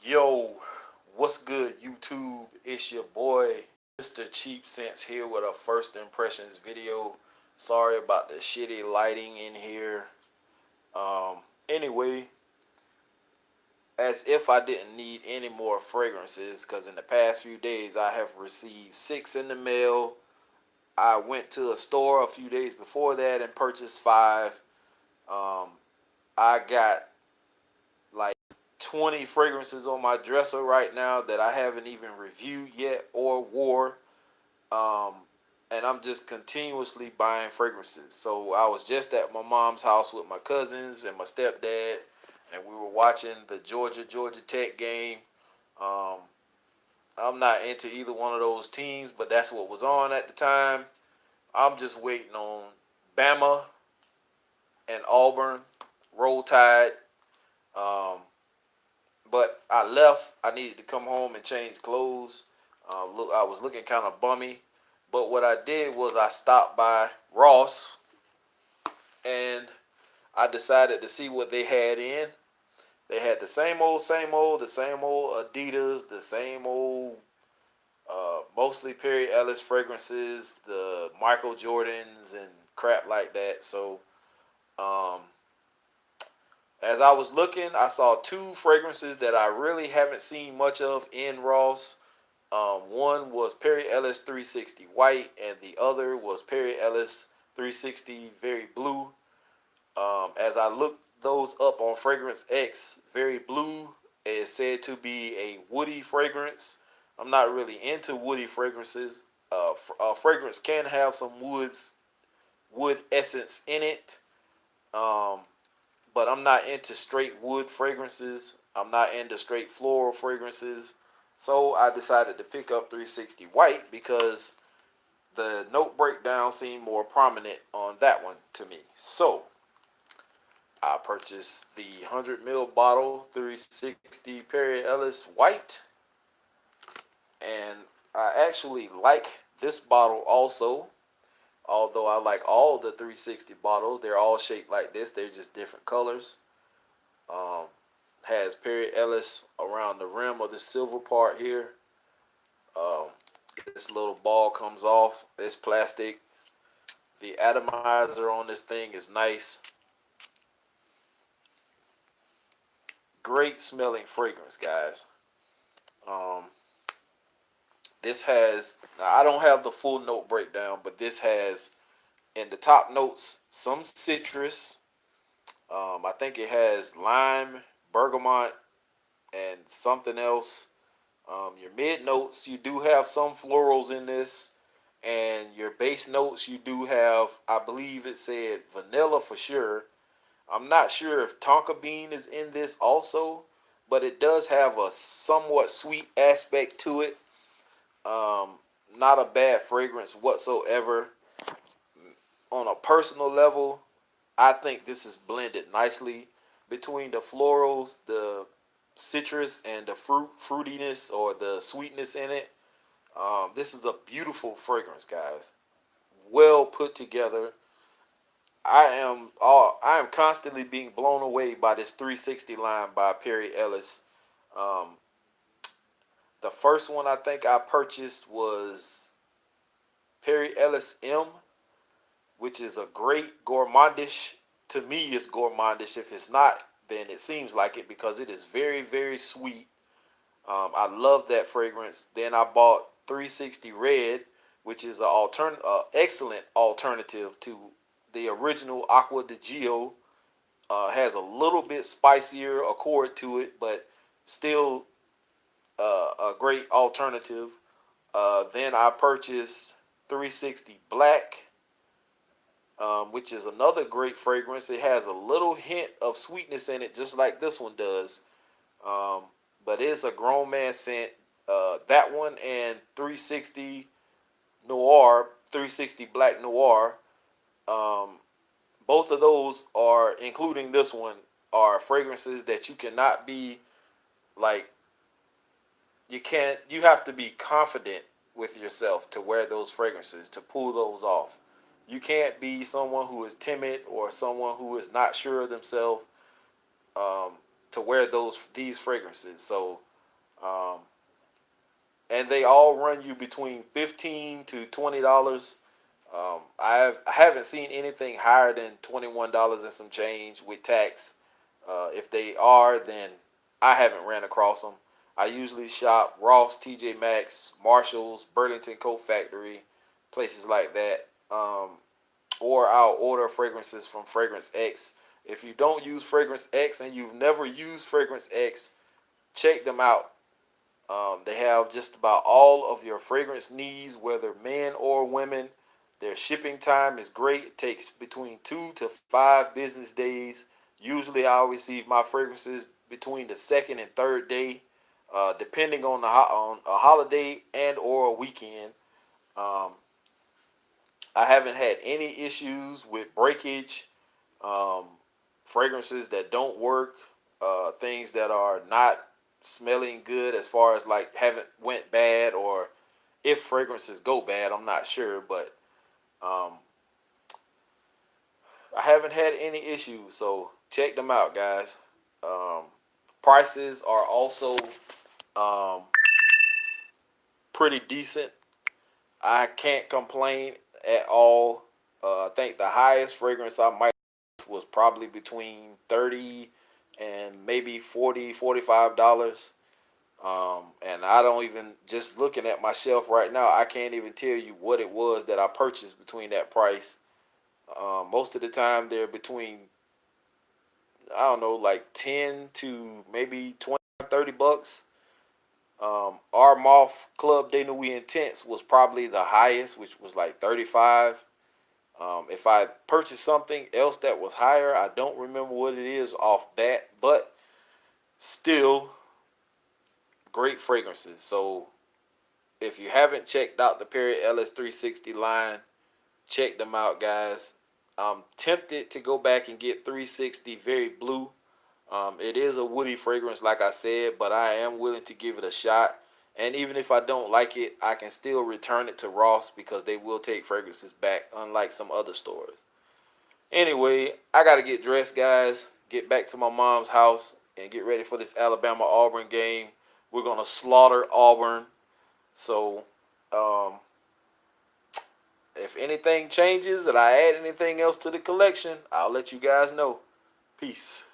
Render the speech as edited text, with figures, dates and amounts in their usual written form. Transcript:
Yo, what's good, YouTube? It's your boy, Mr. Cheap Sense, here with a first impressions video. Sorry about the shitty lighting in here. Anyway, as if I didn't need any more fragrances, because in the past few days I have received 6 in the mail. I went to a store a few days before that and purchased 5. Um, I got like 20 fragrances on my dresser right now that I haven't even reviewed yet or wore. Um, and I'm just continuously buying fragrances. So I was just at my mom's house with my cousins and my stepdad, and we were watching the Georgia Tech game. Um, I'm not into either one of those teams, but that's what was on at the time. I'm just waiting on Bama and Auburn, Roll Tide. Um, But I left. I needed to come home and change clothes. I was looking kind of bummy. But what I did was I stopped by Ross and I decided to see what they had in. They had the same old, the same old Adidas, the same old, mostly Perry Ellis fragrances, the Michael Jordans and crap like that. So, um, as I was looking, I saw 2 fragrances that I really haven't seen much of in Ross. One was Perry Ellis 360 White, and the other was Perry Ellis 360 Very Blue. As I looked those up on Fragrance X, Very Blue is said to be a woody fragrance. I'm not really into woody fragrances. A fragrance can have some wood essence in it. Um, but I'm not into straight wood fragrances. I'm not into straight floral fragrances. So I decided to pick up 360 White because the note breakdown seemed more prominent on that one to me. So I purchased the 100 ml bottle 360 Perry Ellis White, and I actually like this bottle also. Although I like all the 360 bottles, they're all shaped like this. They're just different colors. Um, has Perry Ellis around the rim of the silver part here. Um, this little ball comes off. It's plastic. The atomizer on this thing is nice. Great smelling fragrance, guys. Um, this has, now I don't have the full note breakdown, but this has in the top notes some citrus. I think it has lime, bergamot, and something else. Your mid notes, you do have some florals in this, and your base notes, you do have, I believe it said vanilla for sure. I'm not sure if tonka bean is in this also, but it does have a somewhat sweet aspect to it. Um, Not a bad fragrance whatsoever. On a personal level, I think this is blended nicely between the florals, the citrus, and the fruitiness or the sweetness in it. This is a beautiful fragrance, guys. Well put together. I am constantly being blown away by this 360 line by Perry Ellis. Um, the first one I think I purchased was Perry Ellis M, which is a great gourmandish. To me, it's gourmandish. If it's not, then it seems like it because it is very, very sweet. I love that fragrance. Then I bought 360 Red, which is an excellent alternative to the original Aqua di Gio. Has a little bit spicier accord to it, but still a great alternative. Then I purchased 360 Black, which is another great fragrance. It has a little hint of sweetness in it, just like this one does. Um, but it's a grown man scent. That one and 360 Noir, 360 Black Noir. Um, Both of those are, including this one, are fragrances that you cannot be like, you have to be confident with yourself to wear those fragrances, to pull those off. You can't be someone who is timid or someone who is not sure of themselves, um, to wear these fragrances. So Um, and they all run you between $15 to $20. I haven't seen anything higher than $21 and some change with tax. If they are, then I haven't ran across them. I usually shop Ross, TJ Maxx, Marshalls, Burlington Coat Factory, places like that. Or I'll order fragrances from Fragrance X. If you don't use Fragrance X and you've never used Fragrance X, check them out. They have just about all of your fragrance needs, whether men or women. Their shipping time is great. It takes between 2 to 5 business days. Usually, I'll receive my fragrances between the second and third day, depending on on a holiday and or a weekend. Um, I haven't had any issues with breakage, um, fragrances that don't work, things that are not smelling good as far as like haven't went bad, or if fragrances go bad, I'm not sure, but um, I haven't had any issues. So check them out, guys. Um, Prices are also um, pretty decent. I can't complain at all. I think the highest fragrance I might was probably between 30 and maybe 40, $45. And I don't even, just looking at my shelf right now, I can't even tell you what it was that I purchased between that price. Most of the time they're between, I don't know, like 10 to maybe 20, $30. Our Moth Club De Nuit Intense was probably the highest, which was like 35. If I purchased something else that was higher, I don't remember what it is off bat, but still great fragrances. So if you haven't checked out the Perry Ellis 360 line, check them out, guys. I'm tempted to go back and get 360 Very Blue. It is a woody fragrance, like I said, but I am willing to give it a shot. And even if I don't like it, I can still return it to Ross because they will take fragrances back, unlike some other stores. Anyway, I got to get dressed, guys. Get back to my mom's house and get ready for this Alabama Auburn game. We're going to slaughter Auburn. So, um, if anything changes and I add anything else to the collection, I'll let you guys know. Peace.